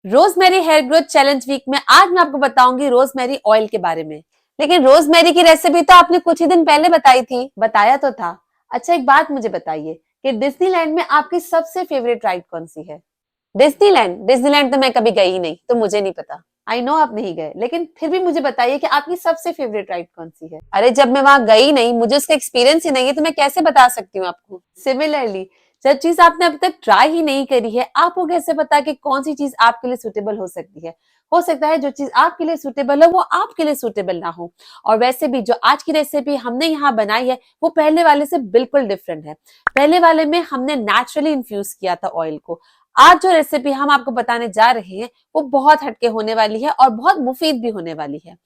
Rosemary hair growth challenge week में आज मैं आपको बताऊंगी रोजमेरी ऑयल के बारे में। लेकिन रोजमेरी की रेसिपी तो आपने कुछ ही दिन पहले बताई थी। बताया तो था। अच्छा, एक बात मुझे बताइए कि डिज्नीलैंड में आपकी सबसे फेवरेट राइड कौन सी है? डिज्नीलैंड डिज्नीलैंड तो मैं कभी गई नहीं, तो मुझे नहीं पता। आई नो आप नहीं गए, लेकिन फिर भी मुझे बताइए कि आपकी सबसे फेवरेट राइड कौन सी है? अरे, जब मैं वहां गई नहीं, मुझे उसका एक्सपीरियंस ही नहीं है, तो मैं कैसे बता सकती हूँ आपको? सिमिलरली, जब चीज आपने अब तक ट्राई ही नहीं करी है, आपको कैसे पता कि कौन सी चीज आपके लिए सुटेबल हो सकती है? हो सकता है जो चीज आपके लिए सुटेबल हो वो आपके लिए सुटेबल ना हो। और वैसे भी जो आज की रेसिपी हमने यहाँ बनाई है वो पहले वाले से बिल्कुल डिफरेंट है। पहले वाले में हमने नेचुरली इन्फ्यूज किया था ऑयल को। आज जो रेसिपी हम आपको बताने जा रहे हैं वो बहुत हटके होने वाली है और बहुत मुफीद भी होने वाली है।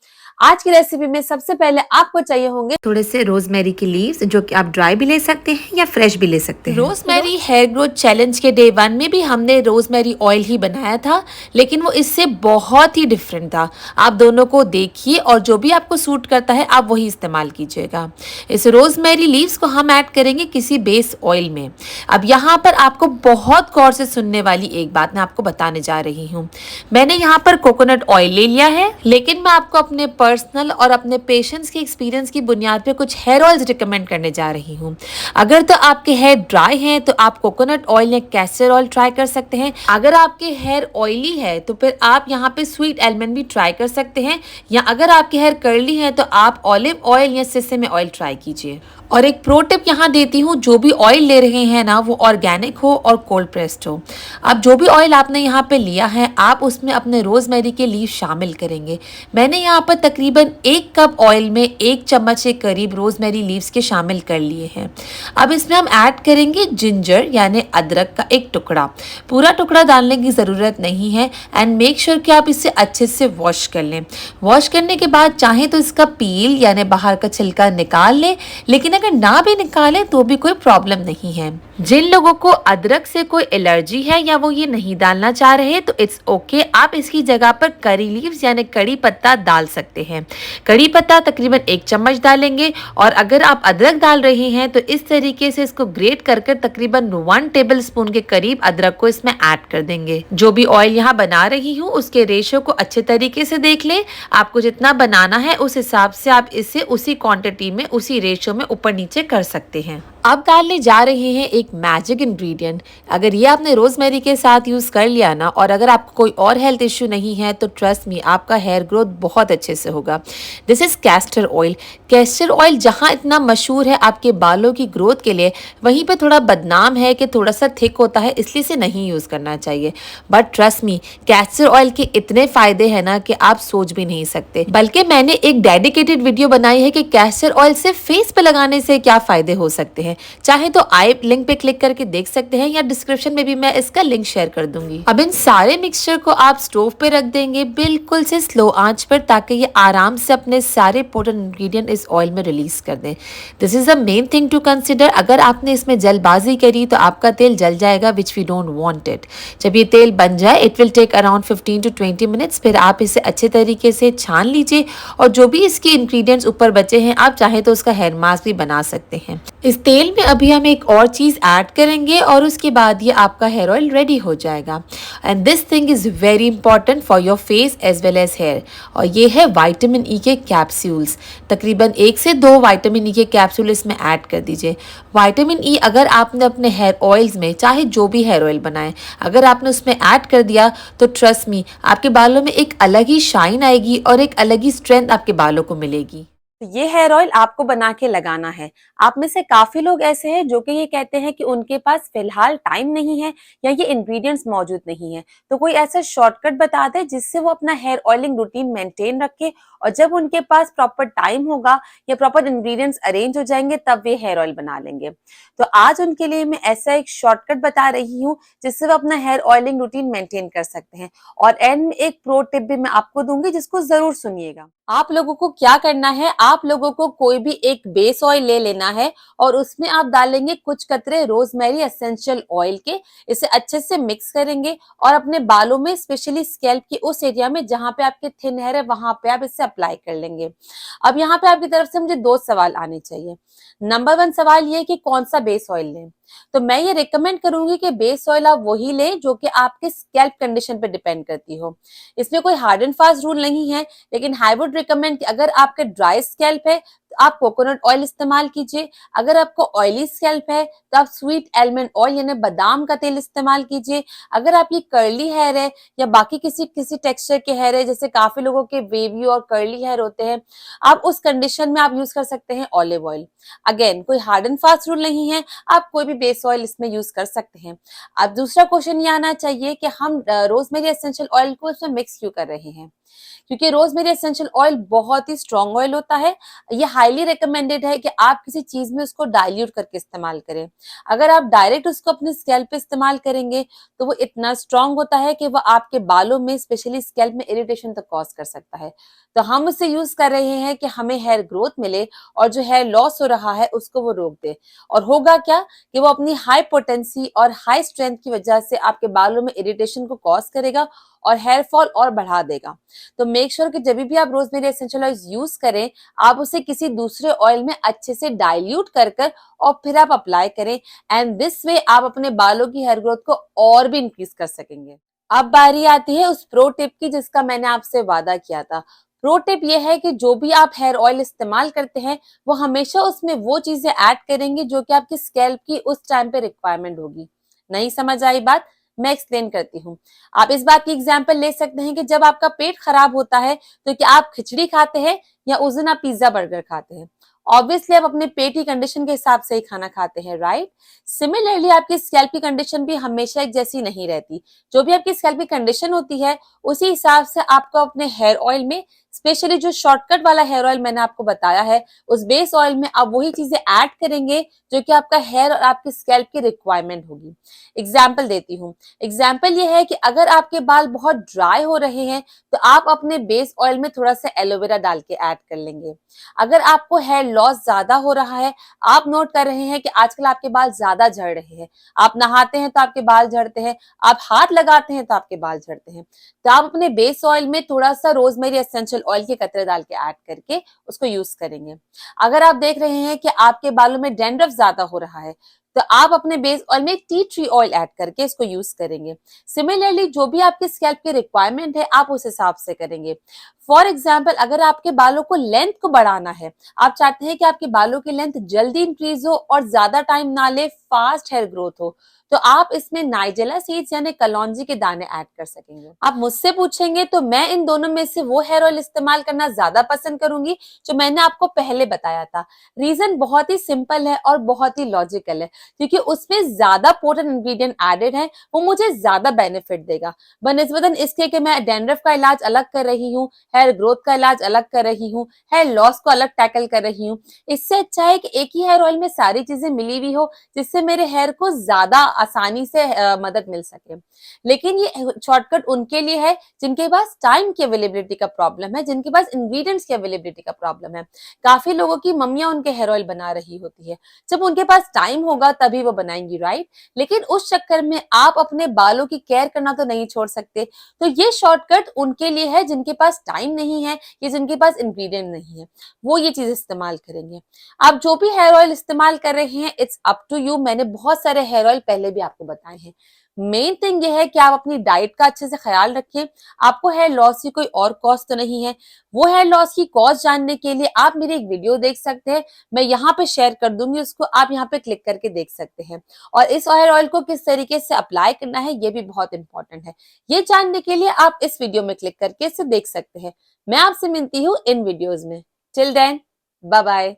आज की रेसिपी में सबसे पहले आपको चाहिए होंगे थोड़े से रोजमेरी के लीव्स, जो कि आप ड्राई भी ले सकते हैं या फ्रेश भी ले सकते हैं। रोजमेरी हेयर ग्रोथ चैलेंज के डे 1 में भी हमने रोजमेरी ऑयल ही बनाया था, लेकिन वो इससे बहुत ही डिफरेंट था। आप दोनों को देखिए और जो भी आपको सूट करता है आप वही इस्तेमाल कीजिएगा। इस रोजमेरी लीव्स को हम ऐड करेंगे किसी बेस ऑयल में। अब यहाँ पर आपको बहुत गौर से सुनने वाली एक बात मैं आपको बताने जा रही हूँ। मैंने यहाँ पर कोकोनट ऑयल ले लिया है, लेकिन मैं आपको अपने पर्सनल और अपने पेशेंट्स के एक्सपीरियंस की बुनियाद पे कुछ हेयर ऑयल्स रिकमेंड करने जा रही हूँ। अगर तो आपके हेयर ड्राई हैं तो आप कोकोनट ऑयल या कैस्टर ऑयल ट्राई कर सकते हैं। अगर आपके हेयर ऑयली है तो फिर आप यहाँ पे स्वीट एलमंड भी ट्राई कर सकते हैं, या अगर आपके हेयर कर्ली है तो आप ऑलिव ऑयल या सेसमे ऑयल ट्राई कीजिए। और एक प्रो टिप यहाँ देती हूँ, जो भी ऑयल ले रहे हैं ना वो ऑर्गेनिक हो और कोल्ड प्रेस्ड हो। अब जो भी ऑयल आपने यहाँ पे लिया है आप उसमें अपने रोजमेरी के लीव शामिल करेंगे। मैंने यहाँ पर तकरीबन 1 कप ऑयल में 1 चम्मच के करीब रोजमेरी लीव्स के शामिल कर लिए हैं। अब इसमें हम ऐड करेंगे जिंजर यानी अदरक का एक टुकड़ा। पूरा टुकड़ा डालने की ज़रूरत नहीं है। एंड मेक श्योर कि आप इसे अच्छे से वॉश कर लें। वॉश करने के बाद चाहे तो इसका पील यानी बाहर का छिलका निकाल लें, लेकिन अगर ना भी निकालें तो भी कोई प्रॉब्लम नहीं है। जिन लोगों को अदरक से कोई एलर्जी है या वो ये नहीं डालना चाह रहे तो इट्स ओके, आप इसकी जगह पर करी लीव्स यानी कड़ी पत्ता डाल सकते हैं। कड़ी पत्ता तकरीबन 1 चम्मच डालेंगे, और अगर आप अदरक डाल रहे हैं तो इस तरीके से इसको ग्रेट कर तकरीबन 1 टेबल स्पून के करीब अदरक को इसमें ऐड कर देंगे। जो भी ऑयल यहाँ बना रही हूँ उसके रेशो को अच्छे तरीके से देख लें। आपको जितना बनाना है उस हिसाब से आप इसे उसी क्वांटिटी में उसी रेशो में ऊपर नीचे कर सकते हैं। अब डालने जा रहे हैं एक मैजिक इंग्रेडिएंट। अगर ये आपने रोजमेरी के साथ यूज़ कर लिया ना, और अगर आपको कोई और हेल्थ इश्यू नहीं है तो ट्रस्ट मी आपका हेयर ग्रोथ बहुत अच्छे से होगा। This is castor oil. Castor oil जहाँ इतना मशहूर है आपके बालों की ग्रोथ के लिए, वहीं पे थोड़ा बदनाम है कि थोड़ा सा थिक होता है, इसलिए इसे नहीं यूज़ करना चाहिए। But trust me castor oil के इतने फ़ायदे हैं ना कि आप सोच भी नहीं सकते। बल्कि मैंने एक डेडिकेटेड वीडियो बनाई है कि कैस्टर ऑयल सिर्फ फेस पे लगाने से क्या फ़ायदे हो सकते हैं। चाहे तो आई लिंक पे क्लिक करके देख सकते हैं, या डिस्क्रिप्शन में भी मैं इसका लिंक शेयर कर दूंगी। अब इन सारे मिक्सचर को आप स्टोव पे रख देंगे बिल्कुल से स्लो आंच पर, ताकि ये आराम से अपने सारे पोटेंट इंग्रेडिएंट इस ऑयल में रिलीज कर दें। This is the main thing to consider. अगर आपने इसमें जल्दबाजी करी तो आपका तेल जल जाएगा, which we don't want it. जब ये तेल बन जाए it will take around 15 to 20 minutes. फिर आप इसे अच्छे तरीके से छान लीजिए, और जो भी इसके इंग्रेडिएंट्स ऊपर बचे हैं आप चाहे तो उसका हेयर मास्क भी बना सकते हैं। इस तेल में अभी हम एक और चीज़ ऐड करेंगे और उसके बाद ये आपका हेयर ऑयल रेडी हो जाएगा। And this thing is very important for your face as well as hair, और ये है विटामिन ई के कैप्सूल्स। तकरीबन 1 से 2 विटामिन ई के कैप्सूल इसमें ऐड कर दीजिए। विटामिन ई अगर आपने अपने हेयर ऑयल्स में, चाहे जो भी हेयर ऑयल बनाए, अगर आपने उसमें ऐड कर दिया तो ट्रस्ट मी आपके बालों में एक अलग ही शाइन आएगी और एक अलग ही स्ट्रेंथ आपके बालों को मिलेगी। तो ये हेयर ऑयल आपको बना के लगाना है। आप में से काफी लोग ऐसे हैं जो कि ये कहते हैं कि उनके पास फिलहाल टाइम नहीं है या ये इंग्रेडिएंट्स मौजूद नहीं है, तो कोई ऐसा शॉर्टकट बता दे जिससे वो अपना हेयर ऑयलिंग रूटीन मेंटेन रखे, और जब उनके पास प्रॉपर टाइम होगा या प्रॉपर इंग्रेडिएंट्स अरेंज हो जाएंगे तब वे हेयर ऑयल बना लेंगे। तो आज उनके लिए मैं ऐसा एक शॉर्टकट बता रही हूँ जिससे वो अपना हेयर ऑयलिंग रूटीन मेंटेन कर सकते हैं। और एंड में एक प्रो टिप भी मैं आपको दूंगी जिसको जरूर सुनिएगा। आप लोगों को क्या करना है, आप लोगों को कोई भी एक बेस ऑयल ले लेना है और उसमें आप डालेंगे कुछ कतरे रोजमेरी एसेंशियल ऑयल के। इसे अच्छे से मिक्स करेंगे और अपने बालों में, स्पेशली स्कैल्प की उस एरिया में जहां पे आपके थिन हेयर है, वहां पे आप इसे अप्लाई कर लेंगे। अब यहाँ पे आपकी तरफ से मुझे 2 सवाल आने चाहिए। नंबर 1 सवाल ये कि कौन सा बेस ऑयल लें। तो मैं ये रिकमेंड करूंगी कि बेस ऑयल आप वही लें जो कि आपके स्कैल्प कंडीशन पे डिपेंड करती हो। इसमें कोई हार्ड एंड फास्ट रूल नहीं है, लेकिन आई वुड रिकमेंड कि अगर आपके ड्राई स्कैल्प है तो आप कोकोनट ऑयल इस्तेमाल कीजिए। अगर आपको ऑयली स्कैल्प है तो आप स्वीट आलमंड ऑयल यानी बादाम का तेल इस्तेमाल कीजिए। अगर आपकी कर्ली हेयर है या बाकी किसी किसी टेक्सचर के हेयर है, जैसे काफी लोगों के वेवी और कर्ली हेयर होते हैं, आप उस कंडीशन में आप यूज कर सकते हैं ऑलिव ऑयल। अगेन कोई हार्ड एंड फास्ट रूल नहीं है, आप कोई भी बेस ऑयल इसमें यूज कर सकते हैं। अब दूसरा क्वेश्चन ये आना चाहिए कि हम रोजमेरी एसेंशियल ऑयल को इसमें मिक्स क्यों कर रहे हैं। क्योंकि रोजमेरी एसेंशियल ऑयल बहुत ही स्ट्रॉन्ग ऑयल होता है। ये हाईली रिकमेंडेड है कि आप किसी चीज में उसको डाइल्यूट करके इस्तेमाल करें। अगर आप डायरेक्ट उसको अपने स्कैल्प पे इस्तेमाल करेंगे तो वो इतना स्ट्रॉन्ग होता है कि वो आपके बालों में, स्पेशली स्कैल्प में इरिटेशन तक कॉज कर सकता है। तो हम उसे यूज कर रहे हैं कि हमें हेयर ग्रोथ मिले और जो हेयर लॉस हो रहा है उसको वो रोक दे। और होगा क्या कि वो अपनी हाई पोटेंसी और हाई स्ट्रेंथ की वजह से आपके बालों में इरिटेशन को कॉज करेगा और हेयर फॉल और बढ़ा देगा। तो मेक श्योर कि जब भी आप रोजमेरी एसेंशियल ऑयल यूज करें, आप उसे किसी दूसरे ऑयल में अच्छे से डाइल्यूट कर और फिर आप अप्लाई करें। एंड दिस वे आप अपने बालों की हेयर ग्रोथ को और भी इंक्रीज कर सकेंगे। अब बारी आती है उस प्रो टिप की जिसका मैंने आपसे वादा किया था। प्रो टिप ये है कि जो भी आप हेयर ऑयल इस्तेमाल करते हैं वो हमेशा उसमें वो चीजें ऐड करेंगे जो कि आपकी स्कैल्प की उस टाइम पे रिक्वायरमेंट होगी। नहीं समझ आई बात? मैं एक्सप्लेन करती हूँ। आप इस बात की एग्जांपल ले सकते हैं कि जब आपका पेट खराब होता है तो क्या आप खिचड़ी खाते हैं या उस दिन आप पिज्जा बर्गर खाते हैं? ऑब्वियसली आप अपने पेट की कंडीशन के हिसाब से ही खाना खाते हैं, राइट? सिमिलरली आपकी स्कैल्प की कंडीशन भी हमेशा एक जैसी नहीं रहती। जो भी आपकी स्कैल्प की कंडीशन होती है उसी हिसाब से आपको अपने हेयर ऑयल में, स्पेशली जो शॉर्टकट वाला हेयर ऑयल मैंने आपको बताया है, उस बेस ऑयल में आप वही चीजें ऐड करेंगे जो कि आपका हेयर और आपकी स्कैल्प की रिक्वायरमेंट होगी। एग्जाम्पल देती हूँ। एग्जाम्पल ये है कि अगर आपके बाल बहुत ड्राई हो रहे हैं तो आप अपने बेस ऑयल में थोड़ा सा एलोवेरा डाल के ऐड कर लेंगे। अगर आपको हेयर लॉस ज्यादा हो रहा है, आप नोट कर रहे हैं कि आजकल आपके बाल ज्यादा झड़ रहे हैं, आप नहाते हैं तो आपके बाल झड़ते हैं, आप हाथ लगाते हैं तो आपके बाल झड़ते हैं, तो आप अपने बेस ऑयल में थोड़ा सा रोजमेरी एसेंशियल ऑयल के कतरे डाल के ऐड करके उसको यूज करेंगे। अगर आप देख रहे हैं कि आपके बालों में डैंड्रफ ज्यादा हो रहा है तो आप अपने बेस ऑयल में टी ट्री ऑयल ऐड करके इसको यूज करेंगे। सिमिलरली जो भी आपके स्कैल्प की रिक्वायरमेंट है आप उस हिसाब से करेंगे। फॉर एग्जाम्पल अगर आपके बालों को लेंथ को बढ़ाना है, आप चाहते हैं कि आपके बालों की लेंथ जल्दी इंक्रीज हो और ज्यादा टाइम ना ले, फास्ट हेयर ग्रोथ हो, तो आप इसमें नाइजेला सीड्स यानी कलौंजी के दाने ऐड कर सकेंगे। आप मुझसे पूछेंगे तो मैं इन दोनों में से वो हेयर ऑयल इस्तेमाल करना ज्यादा पसंद करूंगी जो मैंने आपको पहले बताया था। रीजन बहुत ही सिंपल है और बहुत ही लॉजिकल है, क्योंकि उसमें ज्यादा पोटेंट इंग्रेडिएंट एडेड है, वो मुझे ज्यादा बेनिफिट देगा बनस्बतन इसके कि मैं डैंड्रफ का इलाज अलग कर रही हूँ, हेयर ग्रोथ का इलाज अलग कर रही हूँ, हेयर लॉस को अलग टैकल कर रही हूँ। इससे अच्छा है कि एक ही हेयर ऑयल में सारी चीजें मिली हुई हो, जिससे मेरे हेयर को ज्यादा आसानी से मदद मिल सके। लेकिन ये शॉर्टकट उनके लिए है जिनके पास टाइम की अवेलेबिलिटी का प्रॉब्लम है, जिनके पास इंग्रेडिएंट्स की अवेलेबिलिटी का प्रॉब्लम है। काफी लोगों की मम्मियां उनके हेयर ऑयल बना रही होती है, जब उनके पास टाइम होगा तभी वो बनाएंगी, राइट? लेकिन उस चक्कर में आप अपने बालों की केयर करना तो नहीं छोड़ सकते। तो ये शॉर्टकट उनके लिए है जिनके पास टाइम नहीं है या जिनके पास इंग्रेडिएंट नहीं है, वो ये चीज इस्तेमाल करेंगे। आप जो भी हेयर ऑयल इस्तेमाल कर रहे हैं इट्स अप टू यू। मैंने बहुत सारे हेयर ऑयल पहले भी आपको बताए हैं। मेन थिंग ये है कि आप अपनी डाइट का अच्छे से ख्याल रखें। आपको हेयर लॉस की कोई और कॉज तो नहीं है। वो हेयर लॉस की कॉज जानने के लिए आप मेरी एक वीडियो देख सकते हैं, मैं यहाँ पे शेयर कर दूंगी उसको, आप यहाँ पे क्लिक करके देख सकते हैं। और इस हेयर ऑयल को किस तरीके से अप्लाई करना है ये भी बहुत इंपॉर्टेंट है। ये जानने के लिए आप इस वीडियो में क्लिक करके इसे देख सकते हैं। मैं आपसे मिलती हूँ इन वीडियोज में। Till then, bye bye.